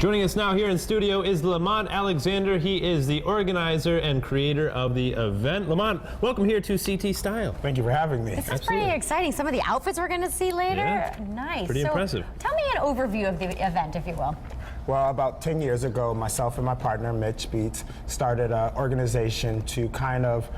Joining us now here in studio is Lamont Alexander. He is the organizer and creator of the event. Lamont, welcome here to CT Style. Thank you for having me. This is pretty exciting. Some of the outfits we're going to see later. Yeah. Nice. Pretty impressive. Tell me an overview of the event, if you will. Well, about 10 years ago, myself and my partner, Mitch Beats, started an organization to kind of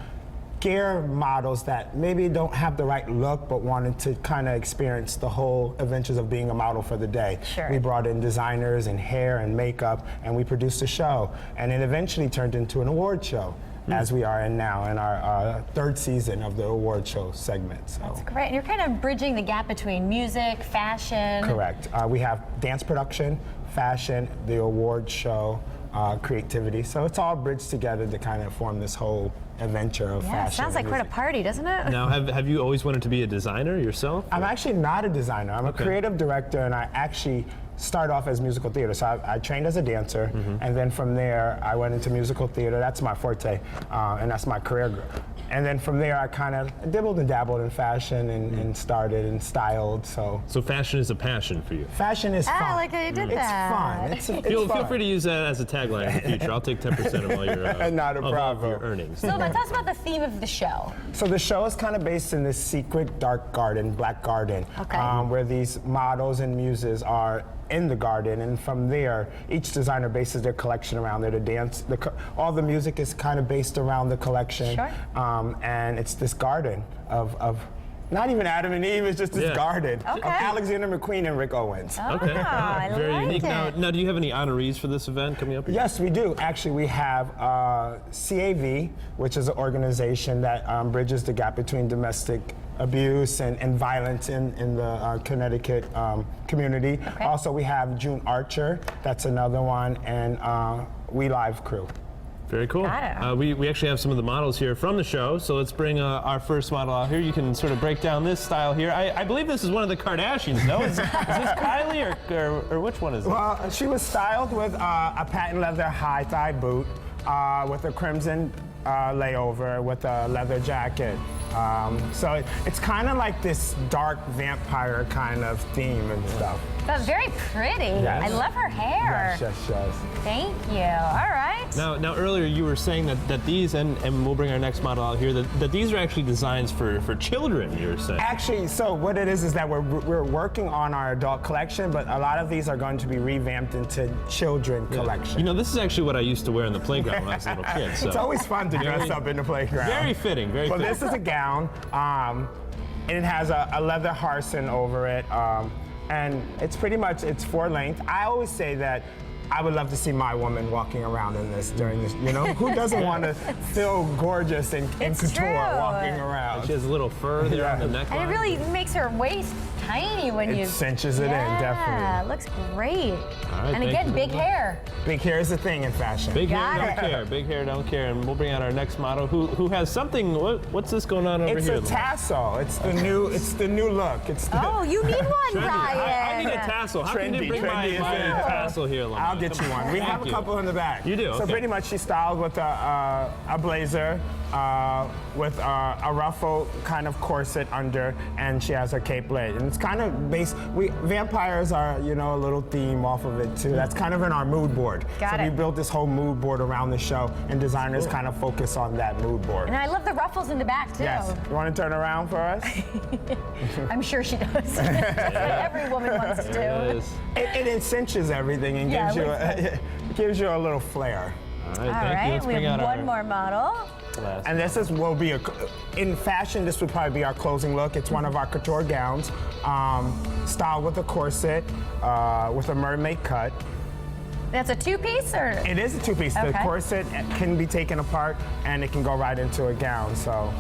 gear models that maybe don't have the right look but wanted to kind of experience the whole adventures of being a model for the day. Sure. We brought in designers and hair and makeup, and we produced a show, and it eventually turned into an award show, as we are in now in our third season of the award show segment. So. That's great. And you're kind of bridging the gap between music, fashion. Correct. We have dance production, fashion, the award show, creativity. So it's all bridged together to kind of form this whole adventure of Yeah, fashion. sounds like and quite a music. party, doesn't it? Now, have you always wanted to be a designer yourself? I'm actually not a designer. I'm a creative director, and I actually start off as musical theater. So I trained as a dancer, and then from there I went into musical theater. That's my forte, and that's my career. And then from there I kind of dibbled and dabbled in fashion and started and styled. So fashion is a passion for you. fashion is fun. I like how you did it's that. fun. It's Feel fun. free to use that as a tagline in the future. I'll take 10% of all your Not a of problem. your earnings. So, tell us about the theme of the show. So the show is kind of based in this secret dark garden, black garden, Okay. where these models and muses are in the garden, and from there, each designer bases their collection around there. The dance, all the music is kind of based around the collection, Sure. And it's this garden of not even Adam and Eve, it's just this Yeah. garden Okay. of Alexander McQueen and Rick Owens. Okay. I Very like unique. it. Now, do you have any honorees for this event coming up? Yes, we do. Actually, we have CAV, which is an organization that bridges the gap between domestic abuse and violence in the Connecticut community. Okay. Also, we have June Archer, that's another one, and We Live Crew. Very cool. Got it. We actually have some of the models here from the show, so let's bring our first model out here. You can sort of break down this style here. I believe this is one of the Kardashians, no? Is this Kylie or which one is it? Well, she was styled with a patent leather high thigh boot with a crimson layover with a leather jacket. So it's kind of like this dark vampire kind of theme and stuff. But very pretty. Yes. I love her hair. Yes. Thank you. All right. Now earlier you were saying that these, and we'll bring our next model out here, that these are actually designs for children, you were saying. Actually, so what it is that we're working on our adult collection, but a lot of these are going to be revamped into children collection. You know, this is actually what I used to wear in the playground when I was a little kid. So. It's always fun to dress up in the playground. Very fitting, very Well, fitting. this is a gown, and it has a leather harson over it, and it's pretty much, it's full length. I always say that I would love to see my woman walking around in this during this, you know? Who doesn't want to feel gorgeous and It's couture true. walking around? She has a little fur there on the neckline. And it really makes her waist tiny when It you... cinches it in, definitely. Yeah, it looks great. right, And thank again, you very big much. hair. Big hair is a thing in fashion. Big hair, Got don't it. care. Big hair, don't care. And we'll bring out our next model who has something. What's this going on over It's here? a tassel. It's the new look. It's the, Oh, you need one, Trendy. I Ryan. need a tassel. How can you Trendy, bring trendy my is it. tassel here, Lamont? I'll get you one. We Thank have a you. couple in the back. You do? So Okay. pretty much she's styled with a blazer with a ruffle kind of corset under, and she has her cape laid. And it's kind of based, vampires are, you know, a little theme off of it too. That's kind of in our mood board. Got so it. we built this whole mood board around the show, and designers kind of focus on that mood board. And I love the ruffles in the back, too. Yes. You want to turn around for us? I'm sure she does. Just like every woman wants to There it do. is. It cinches everything and Yeah, gives you a little flair. All right, All thank you. right, Let's we bring have out one our more model. last. And this will be in fashion, this would probably be our closing look. It's one of our couture gowns, styled with a corset, with a mermaid cut. That's a two-piece, or? It is a two-piece. The Okay. corset can be taken apart and it can go right into a gown, so.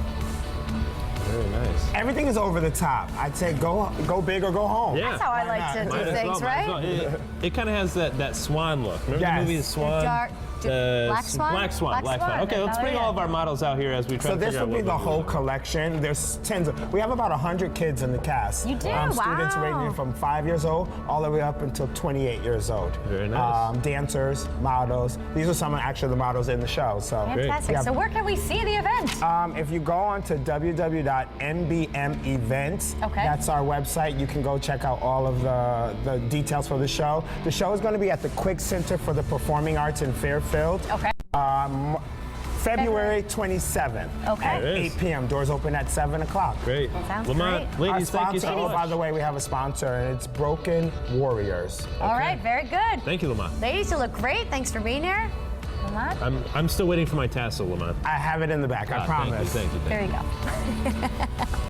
Very nice. Everything is over the top. I'd say go big or go home. Yeah. That's how I Why like not? to Might do as things, well, might as right? well. It kind of has that swan look. Remember Yes. the movie The Swan? Dark. Black Swan? Black Swan. Okay, let's bring all of our models out here as we try So to this figure out would be what the we're whole doing. collection. There's tens of, we have about 100 kids in the cast. You do? Students Wow. ranging from 5 years old all the way up until 28 years old. Very nice. Dancers, models. These are some of actually the models in the show. So Fantastic. Yeah. So where can we see the event? If you go on to www.mbmevents, Okay. that's our website. You can go check out all of the details for the show. The show is going to be at the Quick Center for the Performing Arts in Fairfield. Okay. February 27th Okay. at There it is. 8 p.m. Doors open at 7 o'clock. Great. Sounds Lamont, great. Our ladies, thank you sponsor, so oh, by much. the way, we have a sponsor, and it's Broken Warriors. All right, very good. Thank you, Lamont. Ladies, you look great. Thanks for being here. Lamont, I'm still waiting for my tassel, Lamont. I have it in the back, I promise. Thank you. there you go.